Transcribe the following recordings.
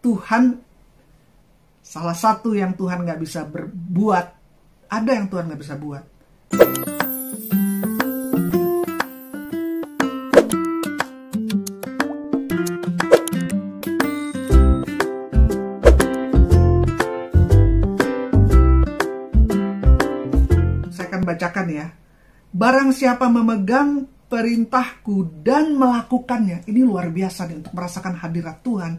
Tuhan, salah satu yang Tuhan gak bisa berbuat, ada yang Tuhan gak bisa buat. Saya akan bacakan ya. Barang siapa memegang perintahku dan melakukannya. Ini luar biasa nih, untuk merasakan hadirat Tuhan.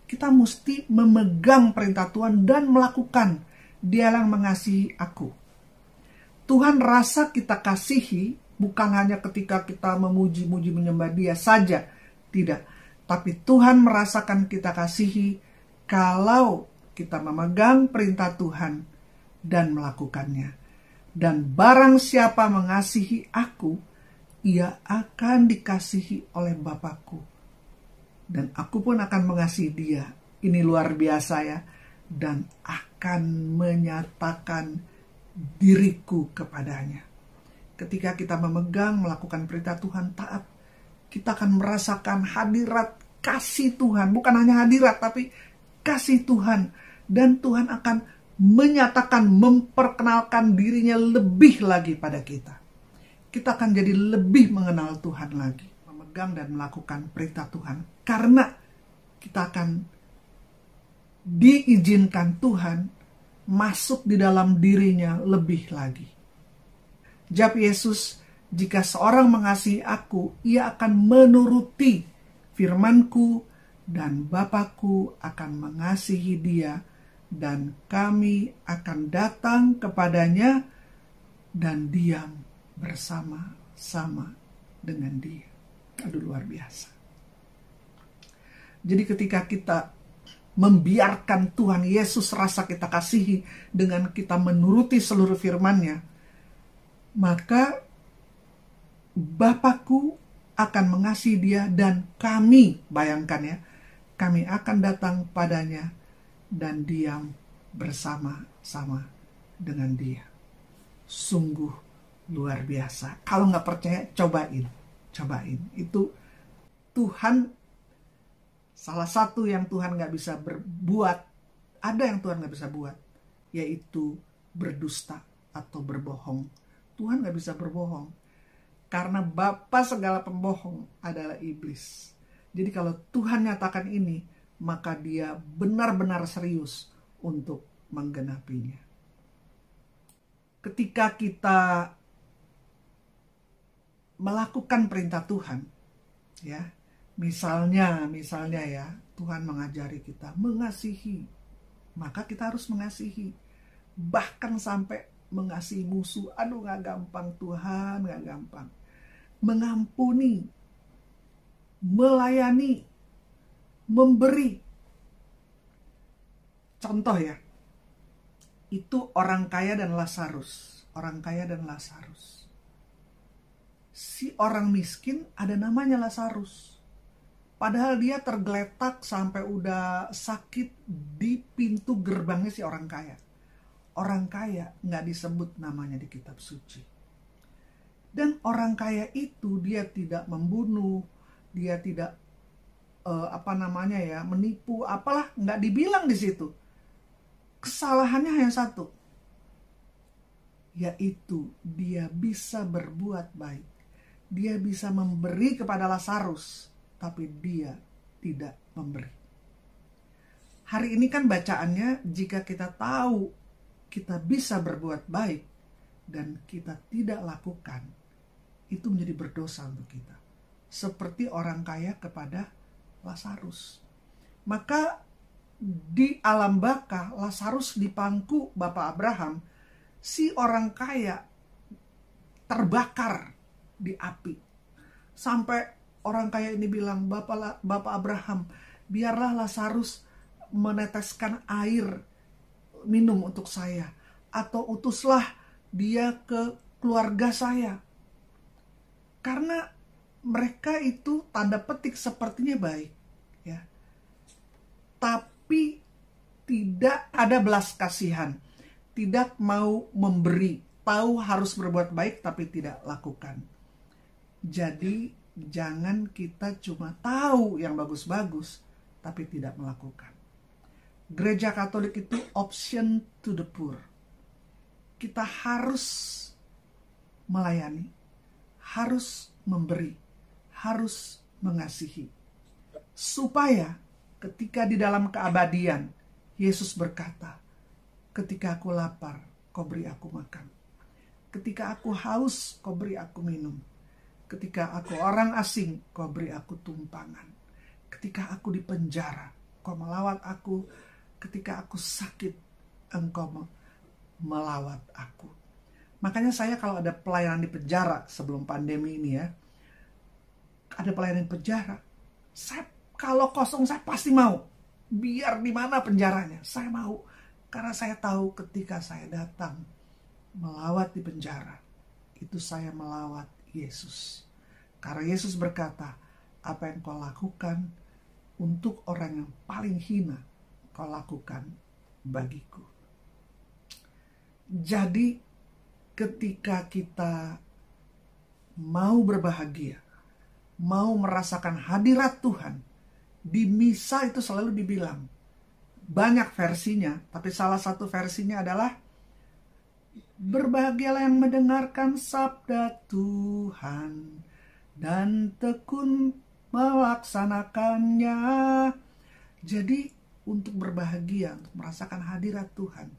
Kita mesti memegang perintah Tuhan dan melakukan. Dialah yang mengasihi aku. Tuhan rasa kita kasihi bukan hanya ketika kita memuji-muji menyembah Dia saja. Tidak. Tapi Tuhan merasakan kita kasihi kalau kita memegang perintah Tuhan dan melakukannya. Dan barang siapa mengasihi aku, ia akan dikasihi oleh Bapakku. Dan aku pun akan mengasihi dia. Ini luar biasa ya. Dan akan menyatakan diriku kepadanya. Ketika kita memegang, melakukan perintah Tuhan, taat, kita akan merasakan hadirat kasih Tuhan. Bukan hanya hadirat, tapi kasih Tuhan. Dan Tuhan akan menyatakan, memperkenalkan dirinya lebih lagi pada kita. Kita akan jadi lebih mengenal Tuhan lagi. Memegang dan melakukan perintah Tuhan. Karena kita akan diizinkan Tuhan masuk di dalam dirinya lebih lagi. Jawab Yesus, jika seorang mengasihi aku, ia akan menuruti firman-Ku dan Bapakku akan mengasihi dia. Dan kami akan datang kepadanya dan diam bersama-sama dengan dia. Aduh, luar biasa. Jadi ketika kita membiarkan Tuhan Yesus rasa kita kasihi dengan kita menuruti seluruh firman-Nya, maka Bapakku akan mengasihi dia dan kami, bayangkan ya, kami akan datang padanya dan diam bersama-sama dengan dia. Sungguh luar biasa. Kalau nggak percaya, cobain. Itu Tuhan, salah satu yang Tuhan nggak bisa berbuat, ada yang Tuhan nggak bisa buat, yaitu berdusta atau berbohong. Tuhan nggak bisa berbohong, karena bapa segala pembohong adalah iblis. Jadi kalau Tuhan nyatakan ini, maka dia benar-benar serius untuk menggenapinya. Ketika kita melakukan perintah Tuhan, ya, misalnya ya, Tuhan mengajari kita mengasihi, maka kita harus mengasihi, bahkan sampai mengasihi musuh. Aduh, gak gampang Tuhan, gak gampang. Mengampuni, melayani, memberi. Contoh ya, itu orang kaya dan Lazarus. Si orang miskin ada namanya Lazarus. Padahal dia tergeletak sampai udah sakit di pintu gerbangnya si orang kaya. Orang kaya gak disebut namanya di kitab suci. Dan orang kaya itu dia tidak membunuh, dia tidak menipu, apalah, nggak dibilang di situ. Kesalahannya hanya satu, yaitu dia bisa berbuat baik. Dia bisa memberi kepada Lazarus, tapi dia tidak memberi. Hari ini kan bacaannya, jika kita tahu kita bisa berbuat baik dan kita tidak lakukan, itu menjadi berdosa untuk kita. Seperti orang kaya kepada Lazarus. Maka di alam baka, Lazarus dipangku Bapak Abraham, si orang kaya terbakar di api. Sampai orang kaya ini bilang, Bapak Abraham, biarlah Lazarus meneteskan air minum untuk saya, atau utuslah dia ke keluarga saya. Karena mereka itu tanda petik sepertinya baik, ya, tapi tidak ada belas kasihan, tidak mau memberi, tahu harus berbuat baik tapi tidak lakukan. Jadi jangan kita cuma tahu yang bagus-bagus tapi tidak melakukan. Gereja Katolik itu option to the poor. Kita harus melayani, harus memberi, harus mengasihi. Supaya ketika di dalam keabadian, Yesus berkata, ketika aku lapar, kau beri aku makan. Ketika aku haus, kau beri aku minum. Ketika aku orang asing, kau beri aku tumpangan. Ketika aku di penjara, kau melawat aku. Ketika aku sakit, engkau melawat aku. Makanya saya kalau ada pelayanan di penjara sebelum pandemi ini ya, ada pelayanan di penjara, saya kalau kosong saya pasti mau. Biar di mana penjaranya, saya mau. Karena saya tahu ketika saya datang melawat di penjara, itu saya melawat Yesus. Karena Yesus berkata, apa yang kau lakukan untuk orang yang paling hina, kau lakukan bagiku. Jadi ketika kita mau berbahagia, mau merasakan hadirat Tuhan, di misa itu selalu dibilang, banyak versinya, tapi salah satu versinya adalah, berbahagialah yang mendengarkan sabda Tuhan dan tekun melaksanakannya. Jadi untuk berbahagia, untuk merasakan hadirat Tuhan,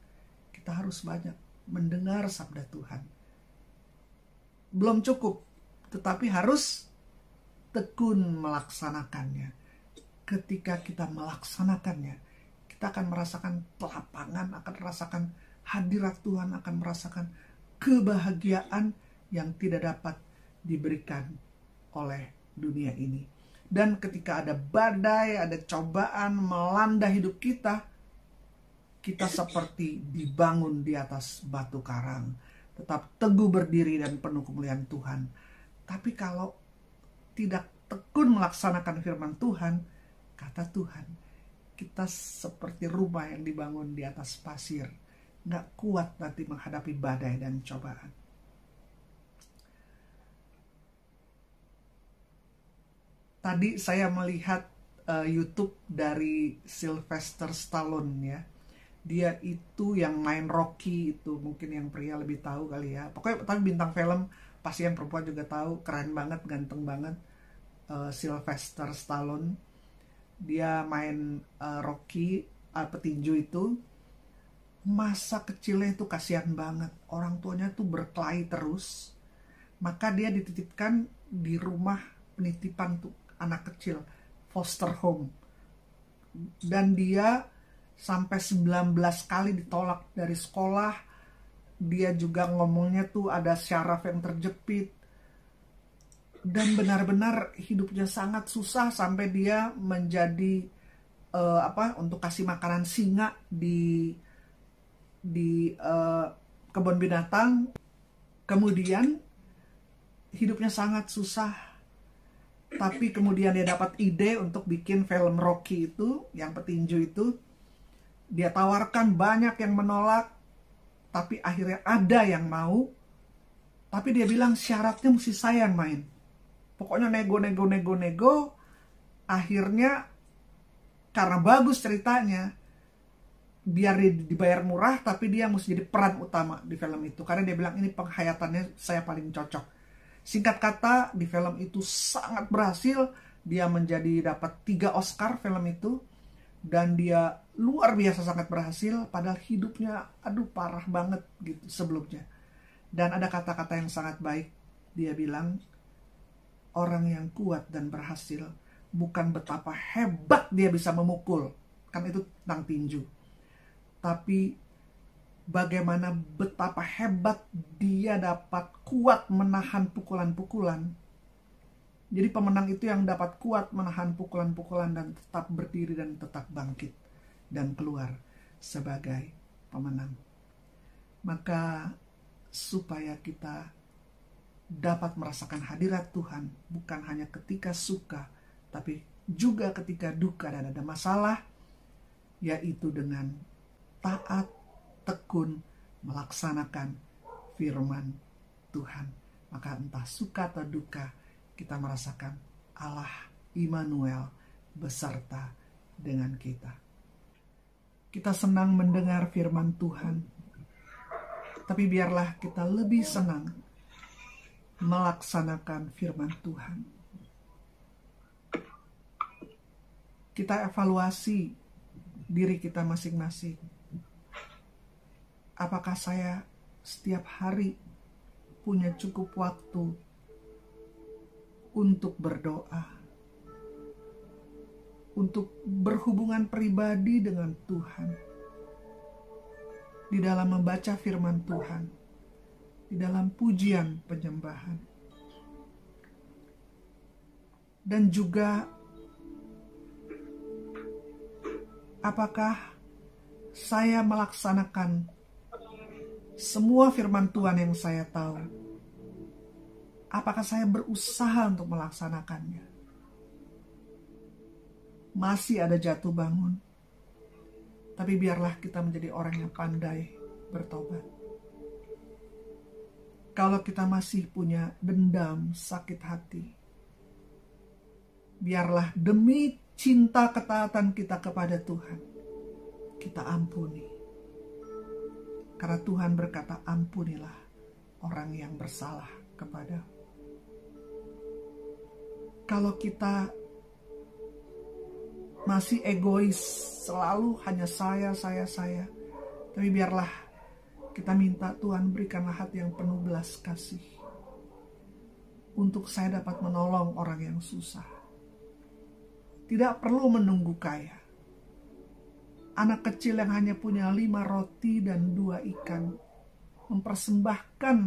kita harus banyak mendengar sabda Tuhan. Belum cukup, tetapi harus tekun melaksanakannya. Ketika kita melaksanakannya, kita akan merasakan kelapangan, akan merasakan hadirat Tuhan, akan merasakan kebahagiaan yang tidak dapat diberikan oleh dunia ini. Dan ketika ada badai, ada cobaan melanda hidup kita, kita seperti dibangun di atas batu karang, tetap teguh berdiri dan penuh kemuliaan Tuhan. Tapi kalau tidak tekun melaksanakan firman Tuhan, kata Tuhan, kita seperti rumah yang dibangun di atas pasir, nggak kuat nanti menghadapi badai dan cobaan. Tadi saya melihat YouTube dari Sylvester Stallone ya. Dia itu yang main Rocky itu, mungkin yang pria lebih tahu kali ya. Pokoknya tapi bintang film pasti yang perempuan juga tahu, keren banget, ganteng banget. Sylvester Stallone. Dia main Rocky, petinju itu. Masa kecilnya itu kasihan banget. Orang tuanya tuh berkelahi terus. Maka dia dititipkan di rumah penitipan tuh anak kecil, foster home. Dan dia sampai 19 kali ditolak dari sekolah. Dia juga ngomongnya tuh ada syaraf yang terjepit. Dan benar-benar hidupnya sangat susah sampai dia menjadi untuk kasih makanan singa di kebun binatang. Kemudian hidupnya sangat susah. Tapi kemudian dia dapat ide untuk bikin film Rocky itu, yang petinju itu. Dia tawarkan, banyak yang menolak, tapi akhirnya ada yang mau. Tapi dia bilang syaratnya mesti saya yang main. Pokoknya nego. Akhirnya karena bagus ceritanya, biar dibayar murah, tapi dia mesti jadi peran utama di film itu. Karena dia bilang ini penghayatannya saya paling cocok. Singkat kata, di film itu sangat berhasil. Dia dapat 3 Oscar film itu. Dan dia luar biasa sangat berhasil. Padahal hidupnya parah banget gitu sebelumnya. Dan ada kata-kata yang sangat baik. Dia bilang, orang yang kuat dan berhasil bukan betapa hebat dia bisa memukul. Kan itu tentang tinju. Tapi bagaimana betapa hebat dia dapat kuat menahan pukulan-pukulan. Jadi pemenang itu yang dapat kuat menahan pukulan-pukulan dan tetap berdiri dan tetap bangkit dan keluar sebagai pemenang. Maka supaya kita dapat merasakan hadirat Tuhan bukan hanya ketika suka, tapi juga ketika duka dan ada masalah, yaitu dengan taat, tekun melaksanakan firman Tuhan. Maka entah suka atau duka, kita merasakan Allah Immanuel beserta dengan kita. Kita senang mendengar firman Tuhan, tapi biarlah kita lebih senang melaksanakan firman Tuhan. Kita evaluasi diri kita masing-masing. Apakah saya setiap hari punya cukup waktu untuk berdoa, untuk berhubungan pribadi dengan Tuhan, di dalam membaca firman Tuhan, di dalam pujian penyembahan, dan juga apakah saya melaksanakan semua firman Tuhan yang saya tahu? Apakah saya berusaha untuk melaksanakannya? Masih ada jatuh bangun, tapi biarlah kita menjadi orang yang pandai bertobat. Kalau kita masih punya dendam, sakit hati, biarlah demi cinta ketaatan kita kepada Tuhan, kita ampuni. Karena Tuhan berkata, ampunilah orang yang bersalah kepada. Kalau kita masih egois, selalu hanya saya, tapi biarlah kita minta Tuhan berikanlah hati yang penuh belas kasih, untuk saya dapat menolong orang yang susah. Tidak perlu menunggu kaya. Anak kecil yang hanya punya 5 roti dan 2 ikan mempersembahkan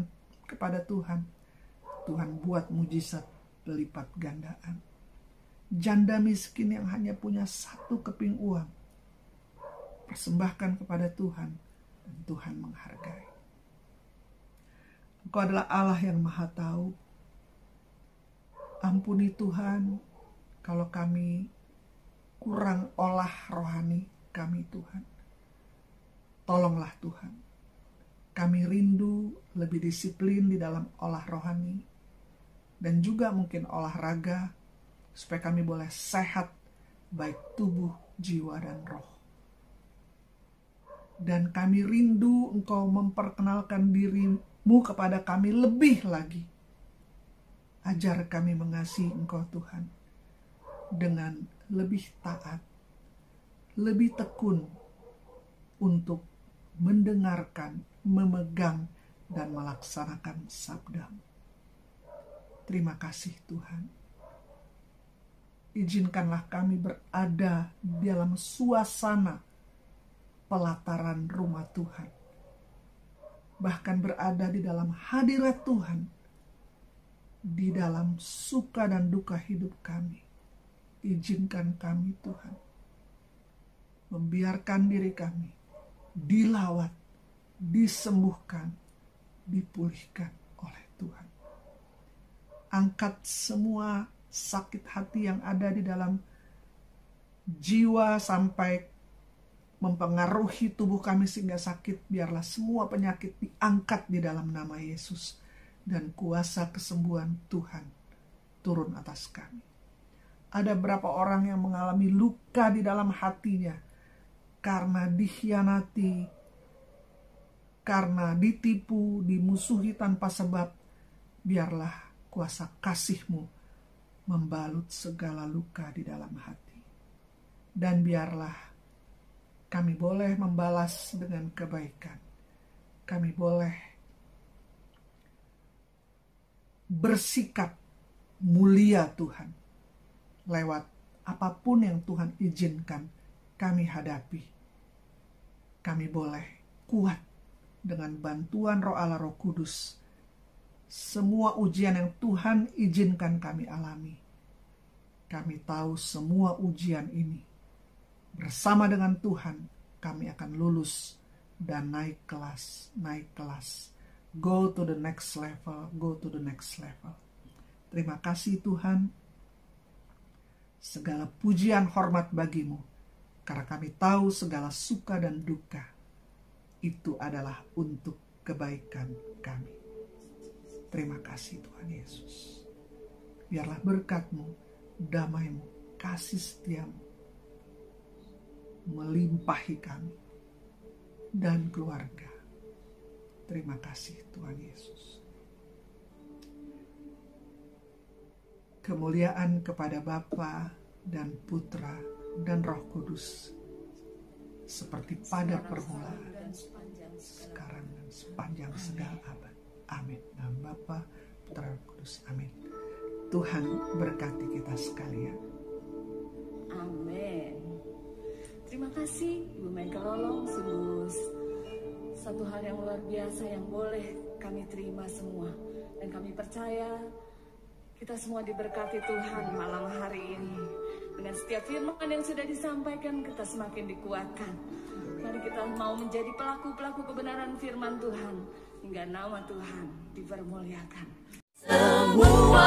kepada Tuhan. Tuhan buat mujizat berlipat gandaan. Janda miskin yang hanya punya 1 keping uang, persembahkan kepada Tuhan, dan Tuhan menghargai. Engkau adalah Allah yang Maha Tahu. Ampuni Tuhan kalau kami kurang olah rohani kami, Tuhan. Tolonglah Tuhan, kami rindu lebih disiplin di dalam olah rohani, dan juga mungkin olahraga, supaya kami boleh sehat, baik tubuh, jiwa, dan roh. Dan kami rindu Engkau memperkenalkan diri-Mu kepada kami lebih lagi. Ajar kami mengasihi Engkau Tuhan, dengan lebih taat, lebih tekun, untuk mendengarkan, memegang, dan melaksanakan sabda-Mu. Terima kasih Tuhan. Izinkanlah kami berada dalam suasana pelataran rumah Tuhan, bahkan berada di dalam hadirat Tuhan, di dalam suka dan duka hidup kami. Izinkan kami Tuhan, membiarkan diri kami dilawat, disembuhkan, dipulihkan oleh Tuhan. Angkat semua sakit hati yang ada di dalam jiwa sampai mempengaruhi tubuh kami sehingga sakit. Biarlah semua penyakit diangkat di dalam nama Yesus, dan kuasa kesembuhan Tuhan turun atas kami. Ada berapa orang yang mengalami luka di dalam hatinya karena dikhianati, karena ditipu, dimusuhi tanpa sebab. Biarlah kuasa kasih-Mu membalut segala luka di dalam hati. Dan biarlah kami boleh membalas dengan kebaikan. Kami boleh bersikap mulia Tuhan, lewat apapun yang Tuhan izinkan kami hadapi. Kami boleh kuat dengan bantuan Roh Allah, Roh Kudus. Semua ujian yang Tuhan izinkan kami alami, kami tahu semua ujian ini bersama dengan Tuhan kami akan lulus dan naik kelas. Go to the next level. Terima kasih Tuhan. Segala pujian hormat bagi-Mu, karena kami tahu segala suka dan duka itu adalah untuk kebaikan kami. Terima kasih Tuhan Yesus. Biarlah berkat-Mu, damai-Mu, kasih setia-Mu melimpahi kami dan keluarga. Terima kasih Tuhan Yesus. Kemuliaan kepada Bapa dan Putra dan Roh Kudus, seperti pada permulaan, sekarang dan sepanjang segala abad. Amin. Nama Bapa, Putra, Roh Kudus. Amin. Tuhan berkati kita sekalian. Amin. Terima kasih Ibu Mega Lolong. Sungguh satu hal yang luar biasa yang boleh kami terima semua. Dan kami percaya kita semua diberkati Tuhan malam hari ini. Dengan setiap firman yang sudah disampaikan, kita semakin dikuatkan. Mari kita mau menjadi pelaku-pelaku kebenaran firman Tuhan, hingga nama Tuhan dipermuliakan. Semua